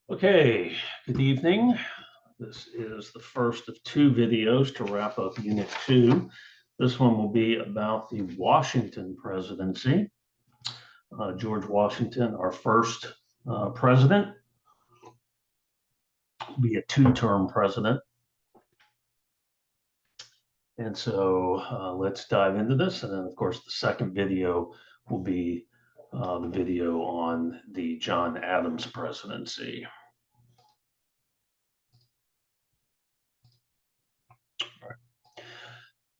Okay, good evening. This is the first of two videos to wrap up Unit 2. This one will be about the Washington presidency. George Washington, our first president, will be a two-term president. And so let's dive into this. And then, of course, the second video will be the video on the John Adams presidency.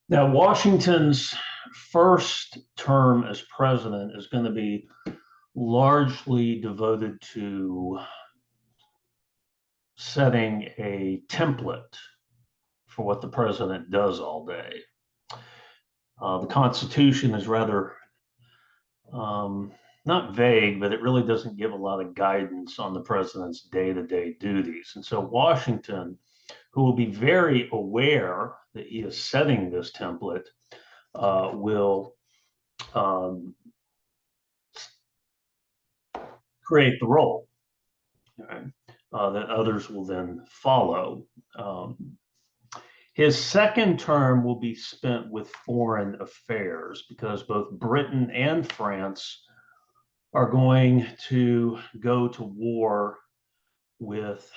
Now, Washington's first term as president is going to be largely devoted to setting a template for what the president does all day. The Constitution is rather not vague, but it really doesn't give a lot of guidance on the president's day-to-day duties. And so Washington, who will be very aware that he is setting this template, will create the role, okay, that others will then follow. His second term will be spent with foreign affairs because both Britain and France are going to go to war with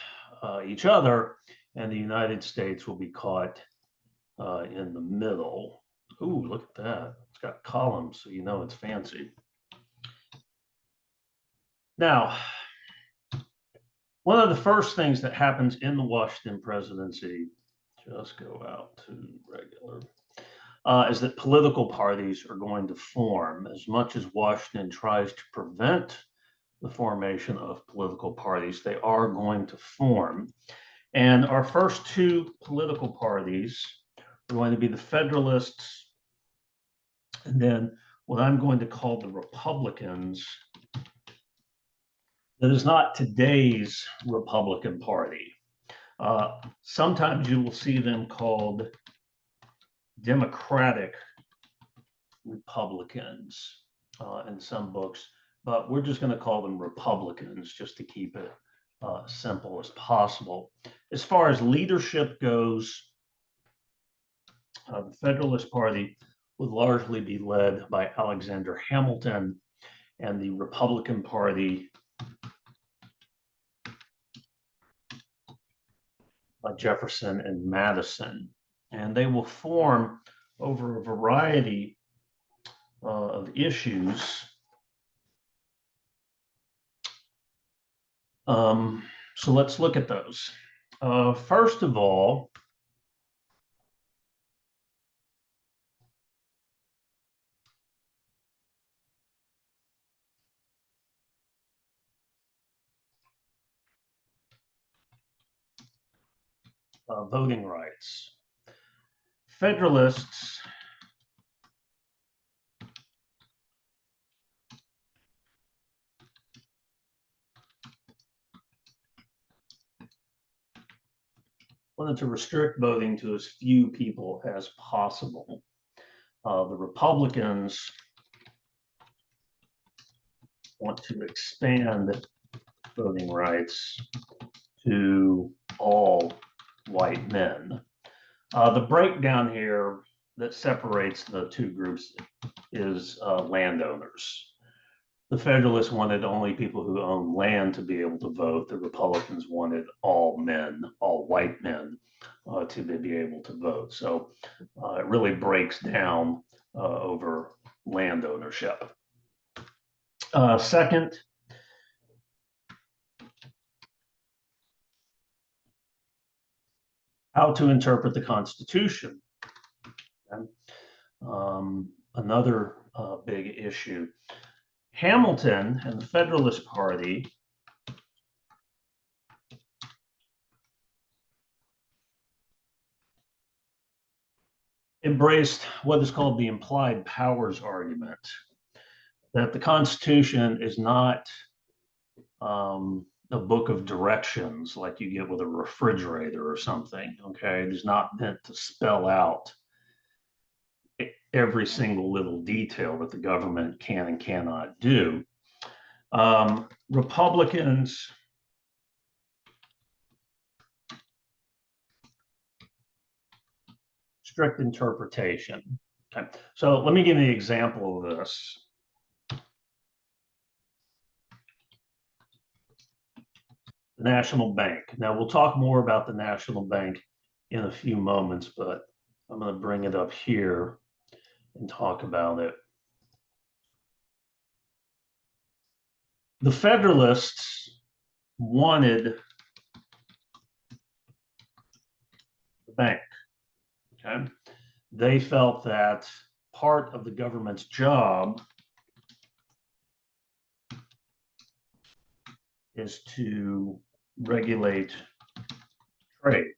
each other, and the United States will be caught in the middle. Ooh, look at that. It's got columns, so you know it's fancy. Now, one of the first things that happens in the Washington presidency, just go out to regular, is that political parties are going to form. As much as Washington tries to prevent the formation of political parties, they are going to form. And our first two political parties are going to be the Federalists and then what I'm going to call the Republicans. That is not today's Republican Party. Sometimes you will see them called Democratic Republicans in some books, but we're just going to call them Republicans just to keep it simple as possible. As far as leadership goes, the Federalist Party would largely be led by Alexander Hamilton, and the Republican Party by Jefferson and Madison. And they will form over a variety of issues. So let's look at those. First of all, voting rights. Federalists wanted to restrict voting to as few people as possible. The Republicans want to expand voting rights to all white men. The breakdown here that separates the two groups is landowners. The Federalists wanted only people who owned land to be able to vote. The Republicans wanted all men, all white men, to be able to vote. So it really breaks down over land ownership. Second, how to interpret the Constitution. And, another big issue. Hamilton and the Federalist Party embraced what is called the implied powers argument, that the Constitution is not a book of directions like you get with a refrigerator or something, okay? It is not meant to spell out every single little detail that the government can and cannot do. Republicans strict interpretation. Okay, so let me give you an example of this. The National Bank. Now, we'll talk more about the National Bank in a few moments, but I'm going to bring it up here and talk about it. The Federalists wanted the bank. Okay? They felt that part of the government's job is to regulate trade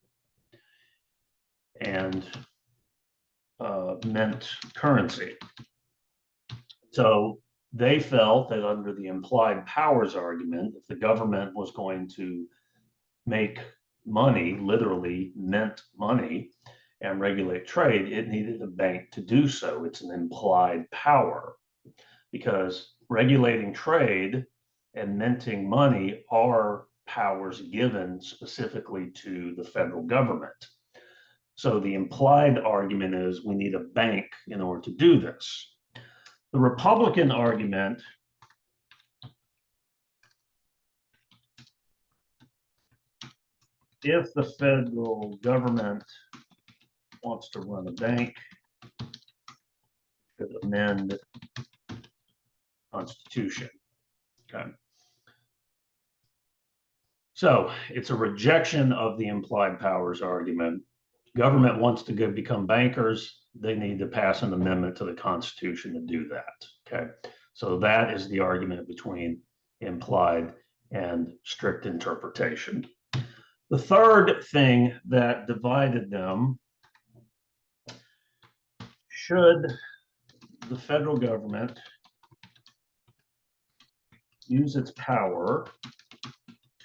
and mint currency. So they felt that under the implied powers argument, if the government was going to make money, literally mint money, and regulate trade, it needed a bank to do so. It's an implied power because regulating trade and minting money are powers given specifically to the federal government. So the implied argument is we need a bank in order to do this. The Republican argument if the federal government wants to run a bank, could amend the Constitution. Okay. So it's a rejection of the implied powers argument. Government wants to become bankers, they need to pass an amendment to the Constitution to do that. Okay. So that is the argument between implied and strict interpretation. The third thing that divided them, should the federal government use its power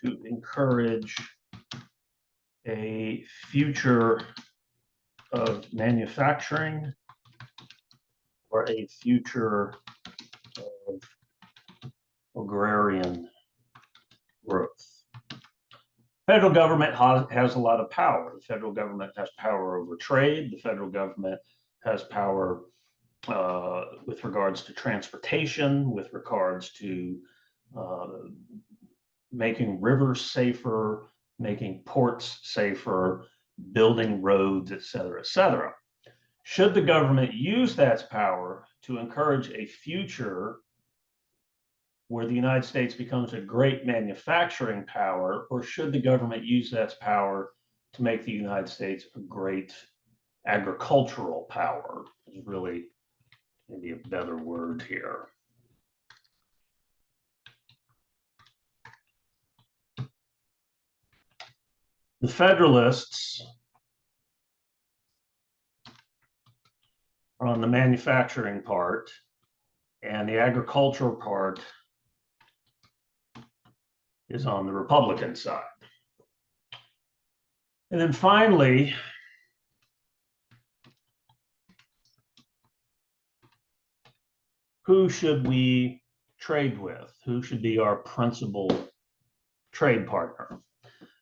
to encourage a future of manufacturing or a future of agrarian growth? Federal government has a lot of power. The federal government has power over trade. The federal government has power with regards to transportation, with regards to making rivers safer, making ports safer, building roads, et cetera, et cetera. Should the government use that power to encourage a future where the United States becomes a great manufacturing power, or should the government use that power to make the United States a great agricultural power? Is really maybe a better word here. The Federalists are on the manufacturing part, and the agricultural part is on the Republican side. And then finally, who should we trade with? Who should be our principal trade partner?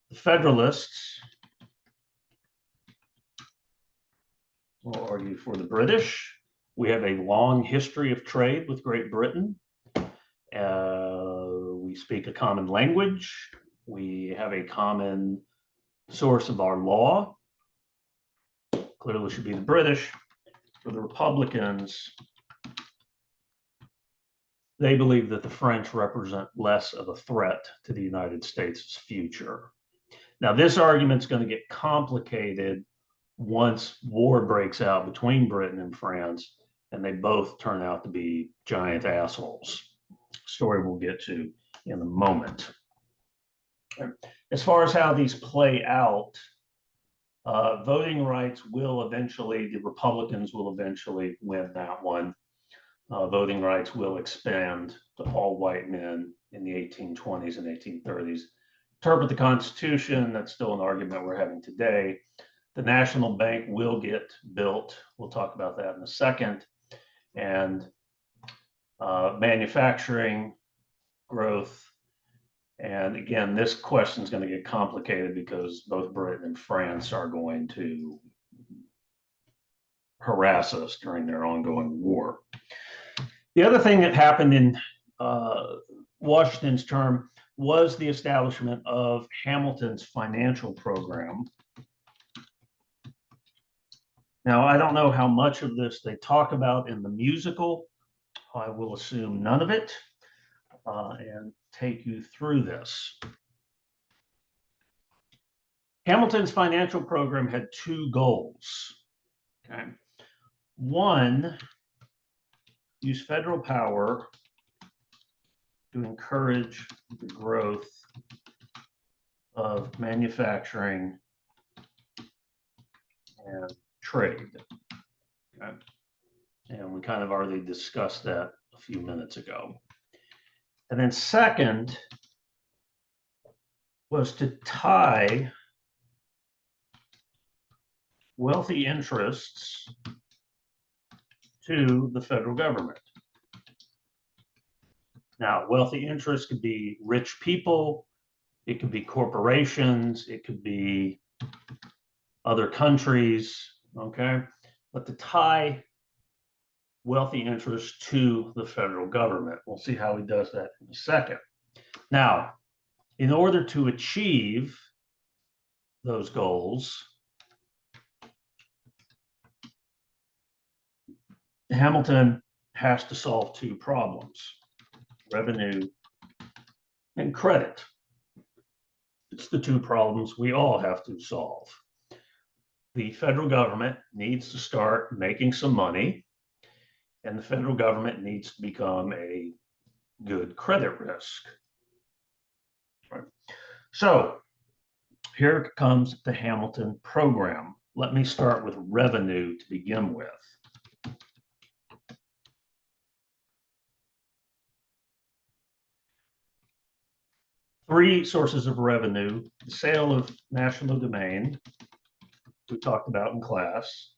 The Federalists will argue for the British. We have a long history of trade with Great Britain. We speak a common language. We have a common source of our law. Clearly should be the British. For the Republicans, they believe that the French represent less of a threat to the United States' future. Now, this argument's going to get complicated once war breaks out between Britain and France, and they both turn out to be giant assholes. Story we'll get to in a moment. As far as how these play out, voting rights will eventually, the Republicans will eventually win that one. Voting rights will expand to all white men in the 1820s and 1830s. Interpret the Constitution, that's still an argument we're having today. The National Bank will get built. We'll talk about that in a second. And manufacturing growth. And again, this question is going to get complicated because both Britain and France are going to harass us during their ongoing war. The other thing that happened in Washington's term was the establishment of Hamilton's financial program. Now, I don't know how much of this they talk about in the musical. I will assume none of it, and take you through this. Hamilton's financial program had two goals. Okay. One, use federal power to encourage the growth of manufacturing and trade. Okay. And we kind of already discussed that a few minutes ago. And then second was to tie wealthy interests to the federal government. Now, wealthy interests could be rich people, it could be corporations, it could be other countries, okay? But to tie wealthy interests to the federal government. We'll see how he does that in a second. Now, in order to achieve those goals, Hamilton has to solve two problems: revenue and credit. It's the two problems we all have to solve. The federal government needs to start making some money, and the federal government needs to become a good credit risk. Right. So here comes the Hamilton program. Let me start with revenue to begin with. Three sources of revenue: the sale of national domain, we talked about in class,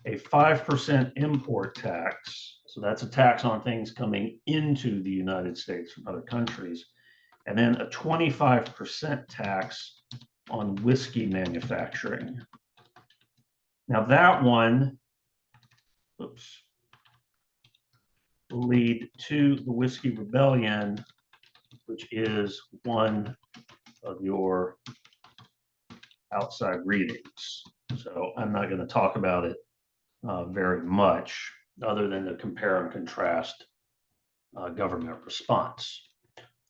a 5% import tax, so that's a tax on things coming into the United States from other countries, and then a 25% tax on whiskey manufacturing. Now that one, will lead to the Whiskey Rebellion, which is one of your outside readings. So I'm not going to talk about it very much, other than to compare and contrast government response.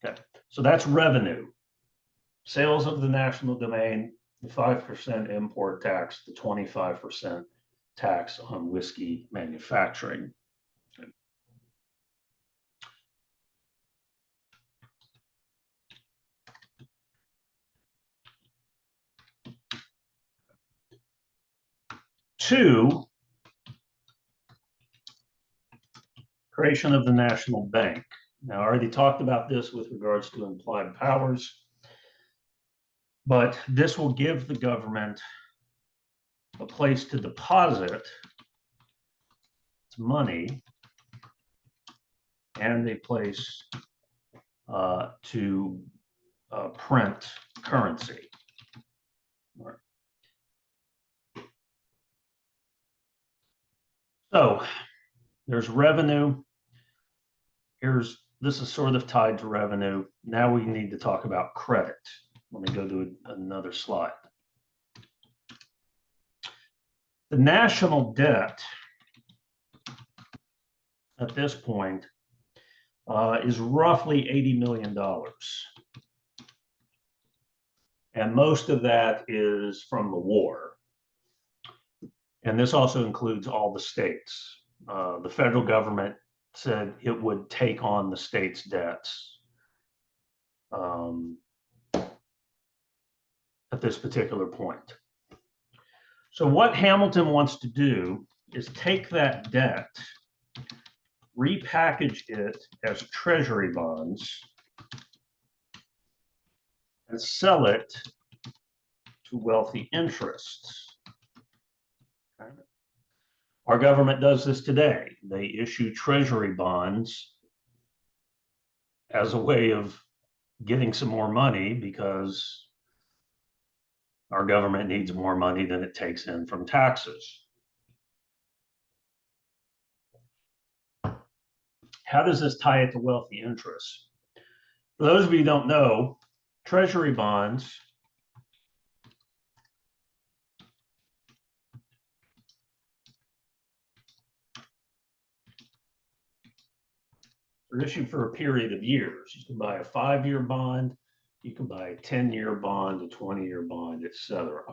Okay, so that's revenue. Sales of the national domain, the 5% import tax, the 25% tax on whiskey manufacturing. Okay. Two, creation of the national bank. Now, I already talked about this with regards to implied powers, but this will give the government a place to deposit its money and a place to print currency. Right. So there's revenue. This is sort of tied to revenue. Now we need to talk about credit. Let me go to another slide. The national debt at this point is roughly $80 million. And most of that is from the war. And this also includes all the states. The federal government said it would take on the states' debts at this particular point. So what Hamilton wants to do is take that debt, repackage it as treasury bonds, and sell it to wealthy interests. Okay. Our government does this today. They issue treasury bonds as a way of getting some more money because our government needs more money than it takes in from taxes. how does this tie it to wealthy interests? For those of you who don't know, treasury bonds are issued for a period of years. You can buy a 5-year bond, you can buy a 10-year bond, a 20-year bond, etc.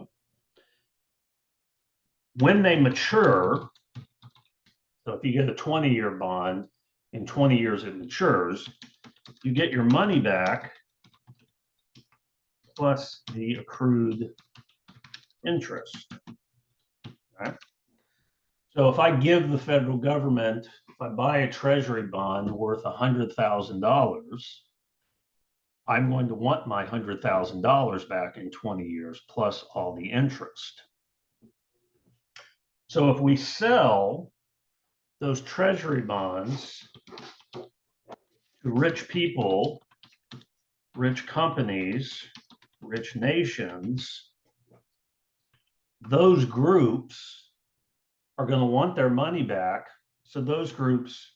When they mature, so if you get a 20-year bond, in 20 years it matures, you get your money back plus the accrued interest. Right? So if I give the federal government, if I buy a treasury bond worth $100,000, I'm going to want my $100,000 back in 20 years plus all the interest. So if we sell those treasury bonds to rich people, rich companies, rich nations, those groups are going to want their money back. So those groups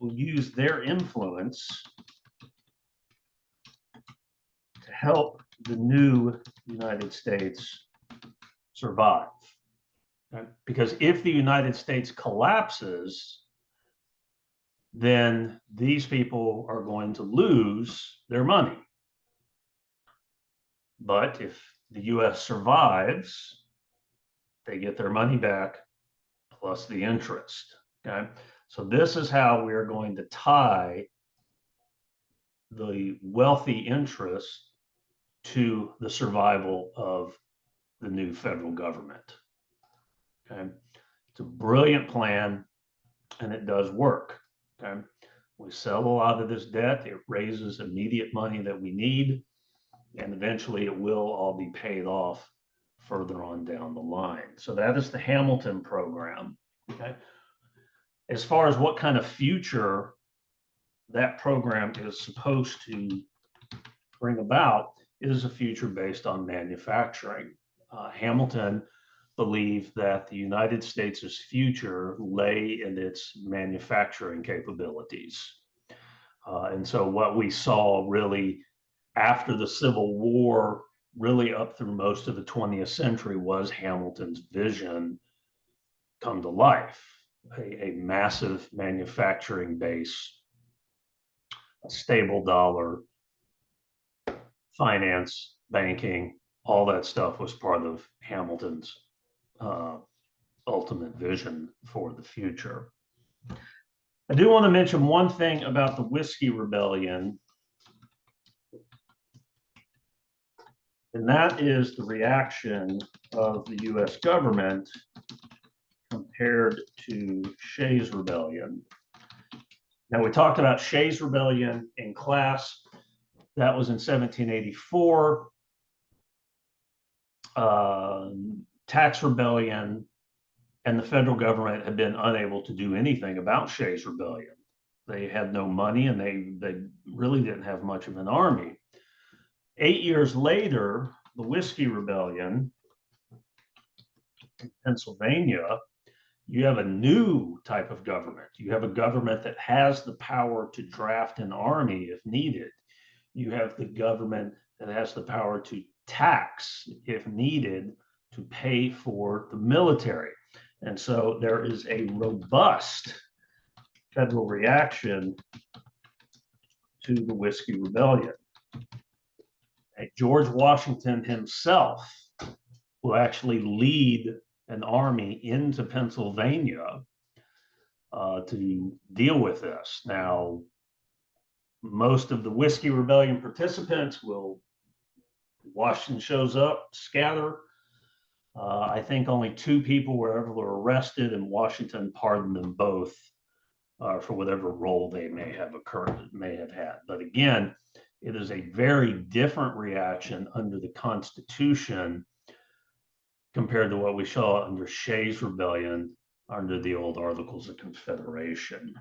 will use their influence to help the new United States survive. Okay? Because if the United States collapses, then these people are going to lose their money. But if the US survives, they get their money back plus the interest. Okay. So this is how we're going to tie the wealthy interest to the survival of the new federal government. Okay. It's a brilliant plan and it does work. Okay. We sell a lot of this debt, it raises immediate money that we need, and eventually it will all be paid off further on down the line. So that is the Hamilton program. Okay. As far as what kind of future that program is supposed to bring about, it is a future based on manufacturing. Hamilton believed that the United States' future lay in its manufacturing capabilities. And so what we saw really after the Civil War, really up through most of the 20th century, was Hamilton's vision come to life. A massive manufacturing base, a stable dollar, finance, banking, all that stuff was part of Hamilton's ultimate vision for the future. I do want to mention one thing about the Whiskey Rebellion, and that is the reaction of the US government compared to Shays' Rebellion. Now, we talked about Shays' Rebellion in class. That was in 1784. Tax Rebellion, and the federal government had been unable to do anything about Shays' Rebellion. They had no money and they really didn't have much of an army. 8 years later, the Whiskey Rebellion in Pennsylvania, you have a new type of government. You have a government that has the power to draft an army if needed. You have the government that has the power to tax if needed to pay for the military. And so there is a robust federal reaction to the Whiskey Rebellion. George Washington himself will actually lead an army into Pennsylvania to deal with this. Now, most of the Whiskey Rebellion participants will, Washington shows up, scatter. I think only 2 people were ever arrested, and Washington pardoned them both for whatever role they may have had. But again, it is a very different reaction under the Constitution compared to what we saw under Shays' Rebellion under the old Articles of Confederation.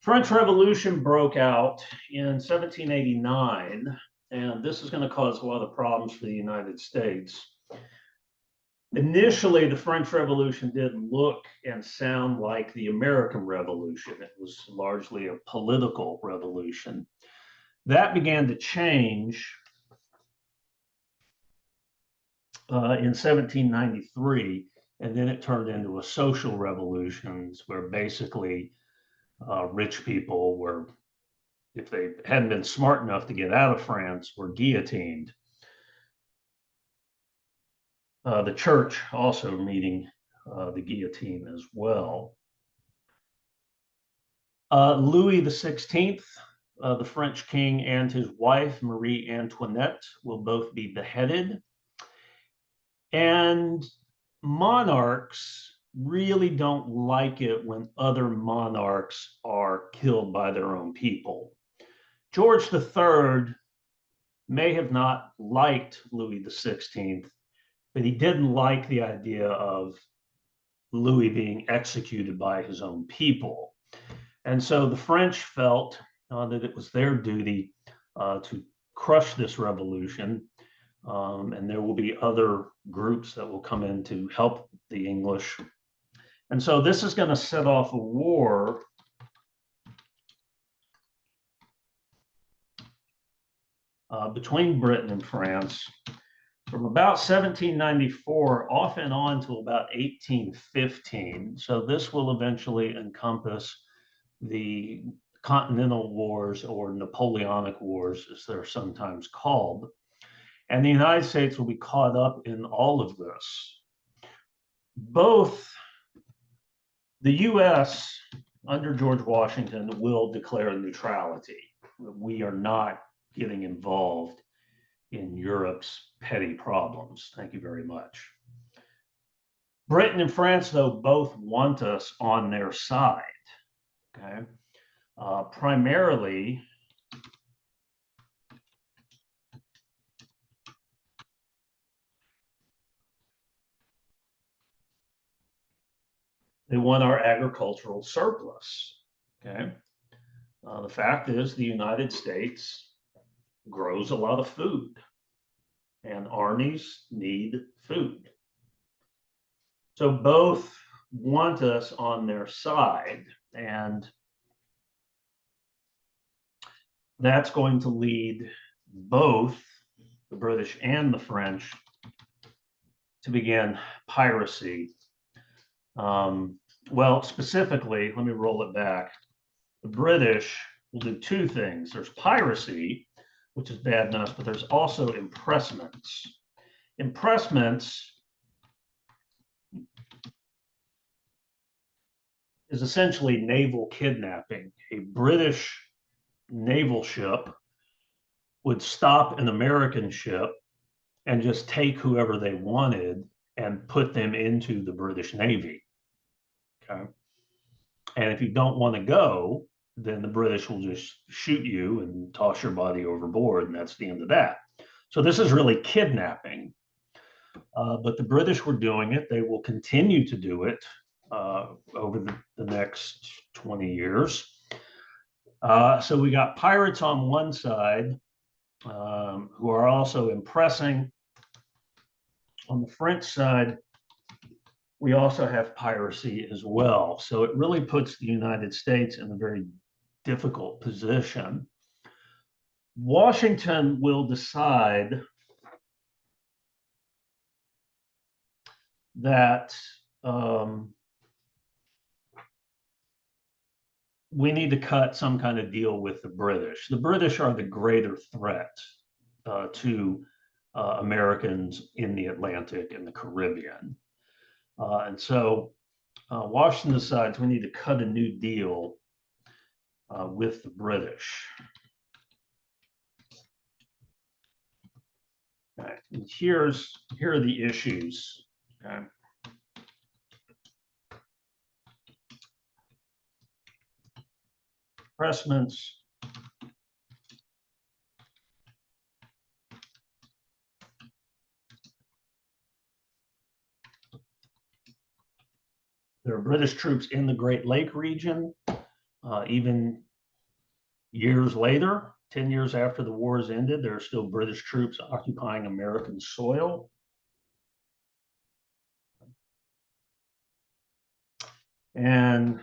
French Revolution broke out in 1789, And this is going to cause a lot of problems for the United States. Initially, the French Revolution did look and sound like the American Revolution. It was largely a political revolution. That began to change in 1793, and then it turned into a social revolution where basically rich people were, if they hadn't been smart enough to get out of France, were guillotined. The church also needing the guillotine as well. Louis XVI, the French king, and his wife, Marie Antoinette, will both be beheaded. And monarchs really don't like it when other monarchs are killed by their own people. George III may have not liked Louis XVI, but he didn't like the idea of Louis being executed by his own people. And so the French felt that it was their duty to crush this revolution. And there will be other groups that will come in to help the English. And so this is going to set off a war between Britain and France from about 1794 off and on till about 1815. So this will eventually encompass the Continental Wars, or Napoleonic Wars, as they're sometimes called. And the United States will be caught up in all of this. Both the US under George Washington will declare neutrality. We are not getting involved in Europe's petty problems. Thank you very much. Britain and France, though, both want us on their side. Okay. Primarily, they want our agricultural surplus. Okay. The fact is, the United States grows a lot of food, and armies need food. So both want us on their side, and that's going to lead both the British and the French to begin piracy. Well, specifically, let me roll it back. The British will do two things. There's piracy, which is bad enough, but there's also impressments. Impressments is essentially naval kidnapping. A British naval ship would stop an American ship and just take whoever they wanted and put them into the British Navy. Okay. And if you don't want to go, then the British will just shoot you and toss your body overboard, and that's the end of that. So this is really kidnapping. But the British were doing it. They will continue to do it over the next 20 years. So we got pirates on one side who are also impressing. On the French side, we also have piracy as well. So it really puts the United States in a very difficult position. Washington will decide that we need to cut some kind of deal with the British. The British are the greater threat to Americans in the Atlantic and the Caribbean. And so Washington decides we need to cut a new deal with the British. Okay. And here are the issues. Okay. Impressments. There are British troops in the Great Lake region, even years later, 10 years after the war has ended, there are still British troops occupying American soil. And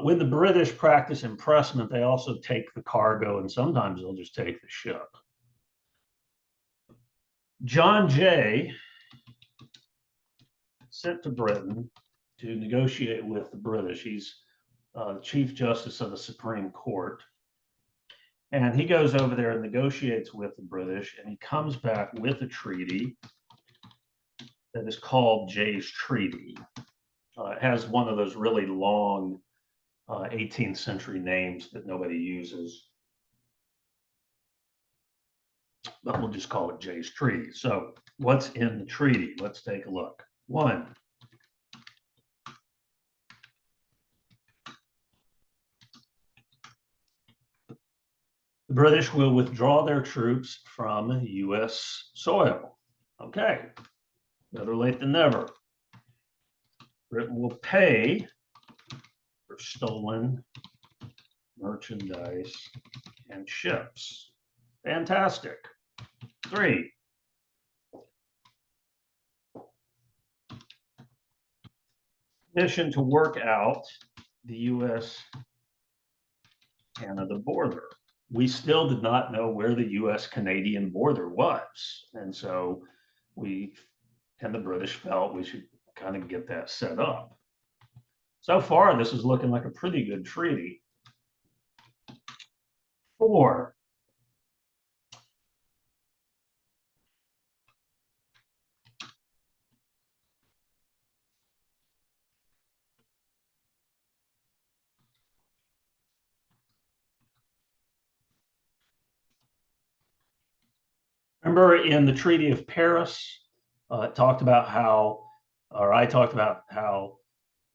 when the British practice impressment, they also take the cargo, and sometimes they'll just take the ship. John Jay sent to Britain to negotiate with the British. He's Chief Justice of the Supreme Court. And he goes over there and negotiates with the British, and he comes back with a treaty that is called Jay's Treaty. It has one of those really long 18th century names that nobody uses, but we'll just call it Jay's Treaty. So what's in the treaty? Let's take a look. One, the British will withdraw their troops from U.S. soil. Okay, better late than never. Britain will pay for stolen merchandise and ships. Fantastic. 3, mission to work out the U.S.-Canada border. We still did not know where the U.S.-Canadian border was. And so we and the British felt we should kind of get that set up. So far, this is looking like a pretty good treaty. 4, remember in the Treaty of Paris, it talked about how, or I talked about how,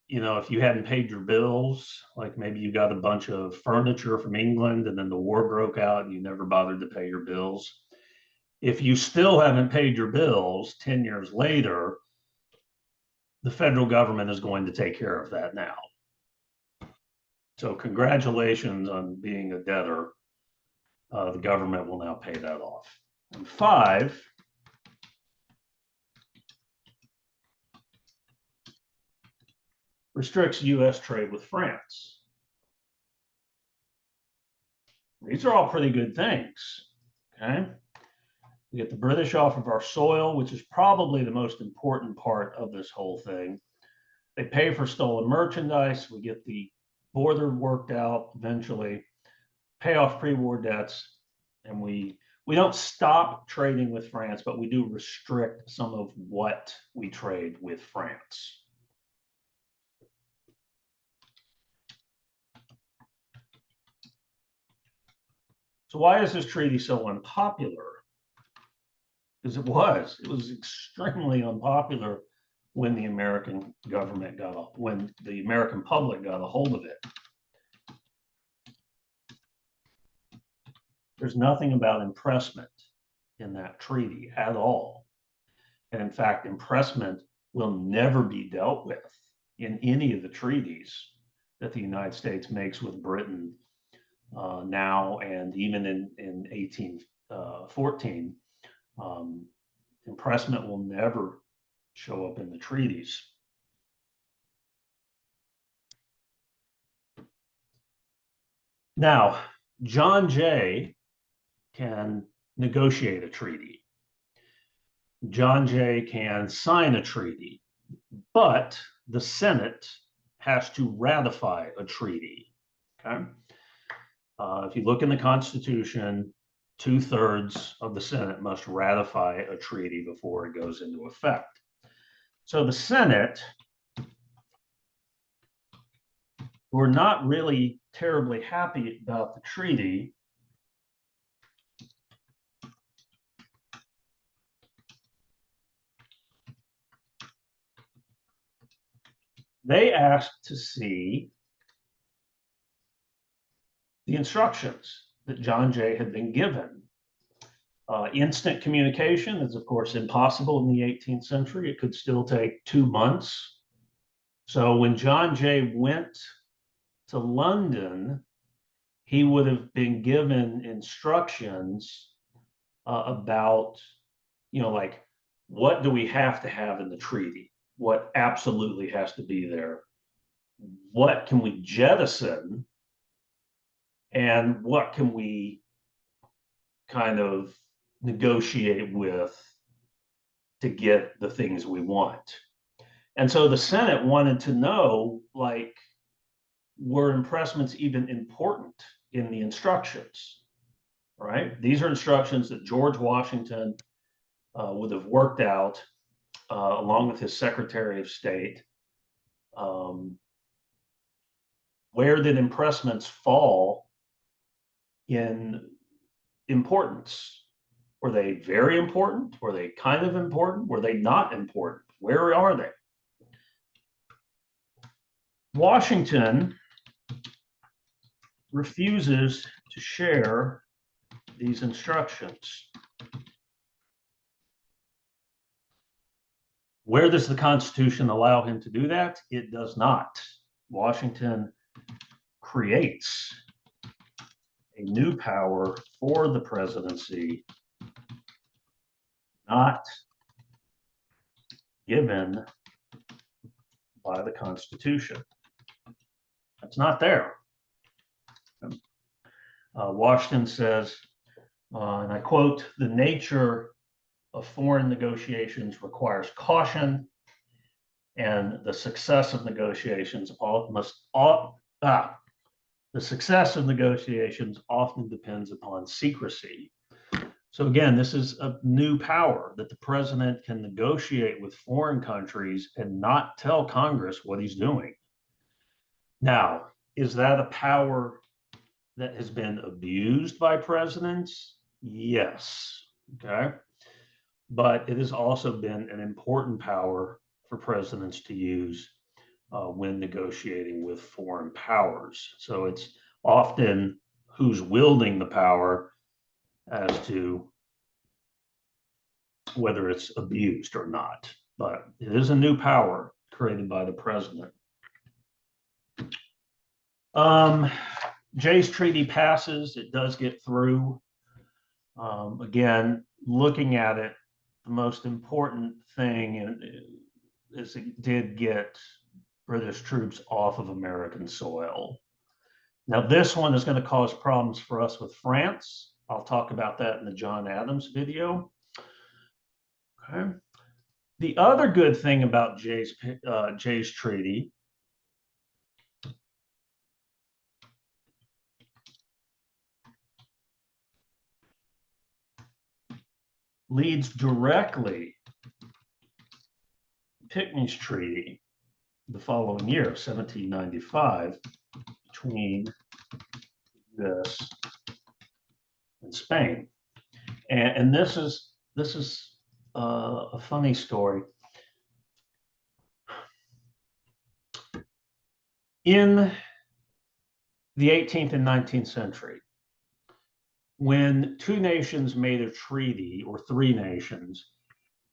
you know, if you hadn't paid your bills, like maybe you got a bunch of furniture from England and then the war broke out and you never bothered to pay your bills. If you still haven't paid your bills 10 years later, the federal government is going to take care of that now. So congratulations on being a debtor. The government will now pay that off. And 5, restricts U.S. trade with France. These are all pretty good things, okay? We get the British off of our soil, which is probably the most important part of this whole thing. They pay for stolen merchandise. We get the border worked out eventually, pay off pre-war debts, and we don't stop trading with France, but we do restrict some of what we trade with France. So why is this treaty so unpopular? Because it was extremely unpopular when the American government when the American public got a hold of it. There's nothing about impressment in that treaty at all. And in fact, impressment will never be dealt with in any of the treaties that the United States makes with Britain now and even in 1814. Impressment will never show up in the treaties. Now, John Jay can negotiate a treaty. John Jay can sign a treaty, but the Senate has to ratify a treaty. Okay. If you look in the Constitution, 2/3 of the Senate must ratify a treaty before it goes into effect. So the Senate, who are not really terribly happy about the treaty, they asked to see the instructions that John Jay had been given. Instant communication is, of course, impossible in the 18th century. It could still take 2 months. So when John Jay went to London, he would have been given instructions about, like, what do we have to have in the treaty? What absolutely has to be there? What can we jettison? And what can we kind of negotiate with to get the things we want? And so the Senate wanted to know, like, were impressments even important in the instructions, right? These are instructions that George Washington would have worked out along with his Secretary of State. Where did impressments fall in importance? Were they very important? Were they kind of important? Were they not important? Where are they? Washington refuses to share these instructions. Where does the Constitution allow him to do that? It does not. Washington creates a new power for the presidency, not given by the Constitution. It's not there. Washington says, and I quote, "The nature of foreign negotiations requires caution, and the success of negotiations the success of negotiations often depends upon secrecy." So again, this is a new power that the president can negotiate with foreign countries and not tell Congress what he's doing. Now, is that a power that has been abused by presidents? Yes. Okay. But it has also been an important power for presidents to use when negotiating with foreign powers. So it's often who's wielding the power as to whether it's abused or not. But it is a new power created by the president. Jay's treaty passes. It does get through. Again, looking at it, the most important thing is it did get British troops off of American soil. Now, this one is going to cause problems for us with France. I'll talk about that in the John Adams video. Okay. The other good thing about Jay's treaty leads directly Pinckney's treaty the following year, 1795, between the US and Spain. And this is a funny story. In the 18th and 19th century, when two nations made a treaty, or three nations,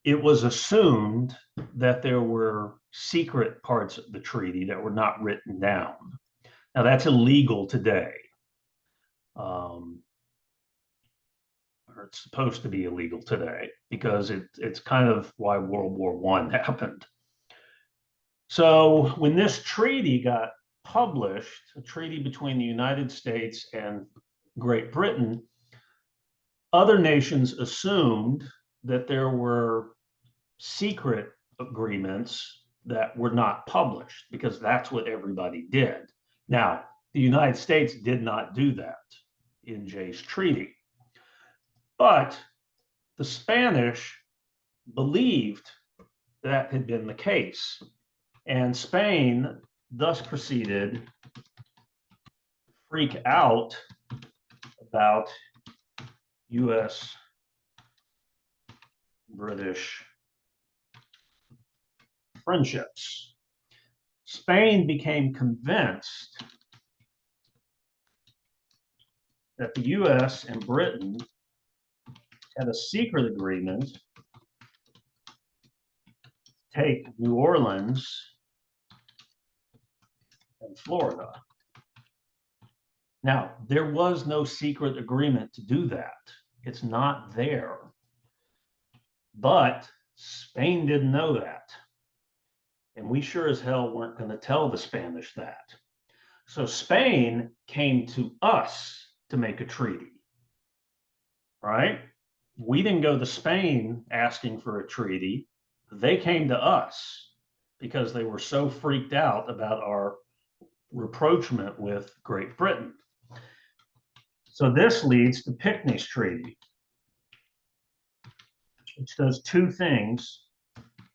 it was assumed that there were secret parts of the treaty that were not written down. Now, that's illegal today. Or it's supposed to be illegal today because it's kind of why World War I happened. So when this treaty got published, a treaty between the United States and Great Britain, other nations assumed that there were secret agreements that were not published because that's what everybody did. Now, the United States did not do that in Jay's treaty, but the Spanish believed that had been the case, and Spain thus proceeded to freak out about U.S. British friendships. Spain became convinced that the U.S. and Britain had a secret agreement to take New Orleans and Florida. Now, there was no secret agreement to do that. It's not there. But Spain didn't know that. And we sure as hell weren't going to tell the Spanish that. So Spain came to us to make a treaty, right? We didn't go to Spain asking for a treaty. They came to us because they were so freaked out about our rapprochement with Great Britain. So this leads to Pinckney's Treaty, which does two things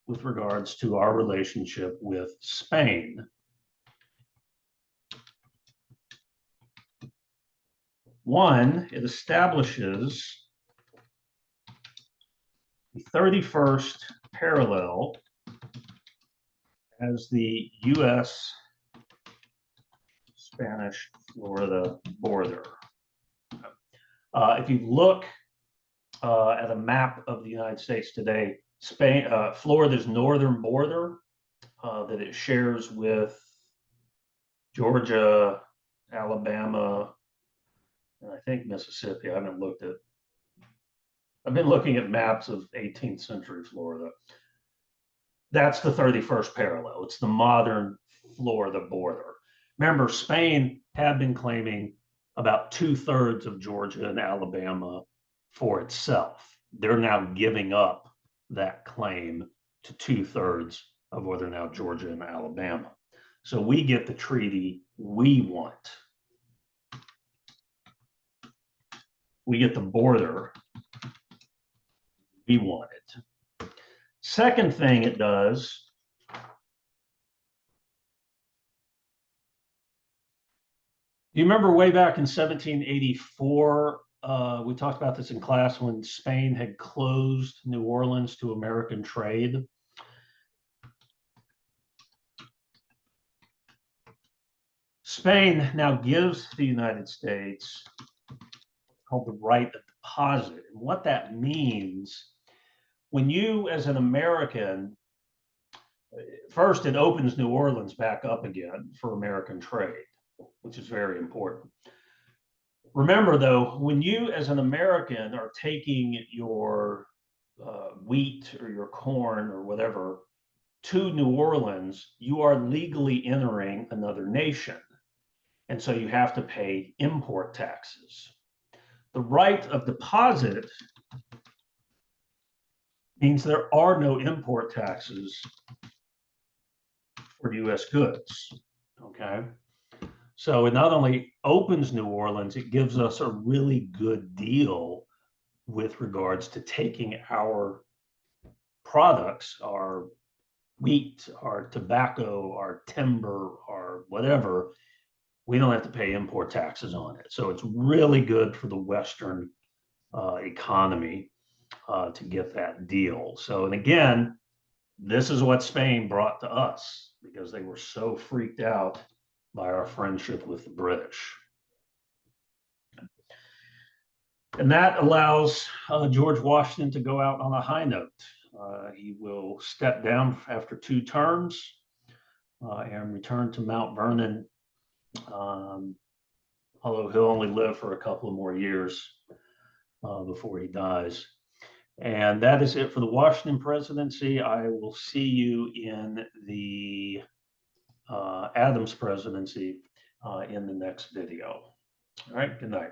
with regards to our relationship with Spain. One, it establishes the 31st parallel as the U.S. Spanish Florida border. If you look at a map of the United States today, Florida's northern border that it shares with Georgia, Alabama, and I think Mississippi. I've been looking at maps of 18th century Florida. That's the 31st parallel. It's the modern Florida border. Remember, Spain had been claiming about 2/3 of Georgia and Alabama for itself. They're now giving up that claim to 2/3 of what are now Georgia and Alabama. So we get the treaty we want. We get the border we wanted. Second thing it does, you remember way back in 1784, we talked about this in class when Spain had closed New Orleans to American trade. Spain now gives the United States what's called the right of deposit. And what that means, when you as an American, first it opens New Orleans back up again for American trade, which is very important. Remember though, when you as an American are taking your wheat or your corn or whatever to New Orleans, you are legally entering another nation. And so you have to pay import taxes. The right of deposit means there are no import taxes for US goods, okay? So it not only opens New Orleans, it gives us a really good deal with regards to taking our products, our wheat, our tobacco, our timber, our whatever. We don't have to pay import taxes on it. So it's really good for the Western economy to get that deal. So, and again, this is what Spain brought to us because they were so freaked out by our friendship with the British. And that allows George Washington to go out on a high note. He will step down after 2 terms and return to Mount Vernon, although he'll only live for a couple of more years before he dies. And that is it for the Washington presidency. I will see you in the Adams presidency in the next video. All right, good night.